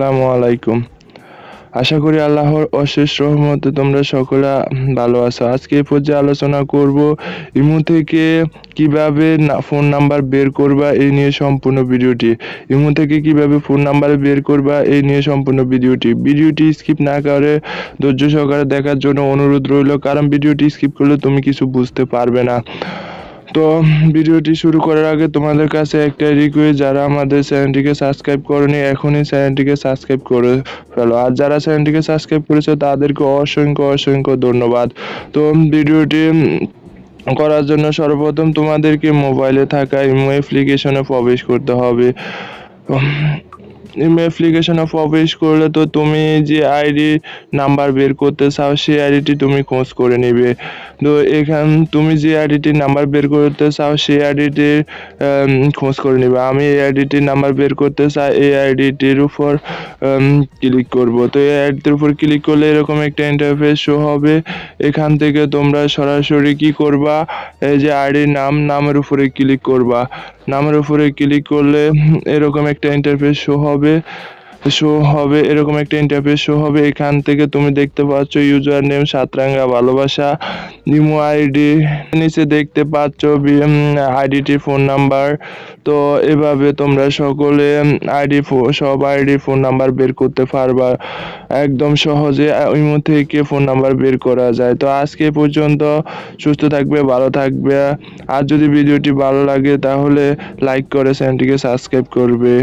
আসসালামু আলাইকুম। আশা করি আল্লাহর অশেষ রহমতে তোমরা সকলে ভালো আছো। আজকে এই পর্যায়ে আলোচনা করব ইমো থেকে কিভাবে ফোন নাম্বার বের করবা এই নিয়ে সম্পূর্ণ ভিডিওটি। ইমো থেকে কিভাবে ফোন নাম্বার বের করবা এই নিয়ে সম্পূর্ণ ভিডিওটি স্কিপ না করে ধৈর্য সহকারে দেখার জন্য অনুরোধ রইল, কারণ ভিডিওটি স্কিপ করলে তুমি কিছু বুঝতে পারবে না। তো ভিডিওটি শুরু করার আগে তোমাদের কাছে একটা রিকোয়েস্ট, যারা আমাদের চ্যানেলটিকে সাবস্ক্রাইব করনি এখনই চ্যানেলটিকে সাবস্ক্রাইব করে ফেলো, আর যারা চ্যানেলটিকে সাবস্ক্রাইব করেছে তাদেরকে অসংখ্য ধন্যবাদ। তো ভিডিওটি করার জন্য সর্বপ্রথম তোমাদেরকে মোবাইলে থাকা ইমো অ্যাপ্লিকেশনে প্রবেশ করতে হবে। ইমো অ্যাপ্লিকেশনে প্রবেশ করলে তো তুমি যে আইডি নাম্বার বের করতে চাও সেই আইডিটি তুমি খোঁজ করে নিবে। তো তুমি যে আইডিটির নাম্বার বের করতে চাও সেই আইডিটির খোঁজ করে নিবে। আমি এই আইডিটির নাম্বার বের করতে চাই, এই আইডিটির উপর ক্লিক করব। তো এই আইডিটির উপর ক্লিক করলে এরকম একটা ইন্টারফেস শো হবে। এখান থেকে তোমরা সরাসরি কি করবা, এই যে আইডির নামের উপরে ক্লিক করবা। নামের উপরে ক্লিক করলে এরকম একটা ইন্টারফেস শো হবে। এরকম একটা ইন্টারফেস শো হবে। এখান থেকে তুমি দেখতে পাচ্ছ ইউজার নেম সাতরাঙ্গা ভালোবাসা, ইমো আইডি, নিচে দেখতে পাচ্ছ আইডিটি ফোন নাম্বার। তো এভাবে তোমরা সকলে সব আইডি ফোন নাম্বার বের করতে পারবা। একদম সহজে ইমো থেকে ফোন নাম্বার বের করা যায়। তো আজকে পর্যন্ত, সুস্থ থাকবে, ভালো থাকবে। আর যদি ভিডিওটি ভালো লাগে তাহলে লাইক করে চ্যানেলটিকে সাবস্ক্রাইব করবে।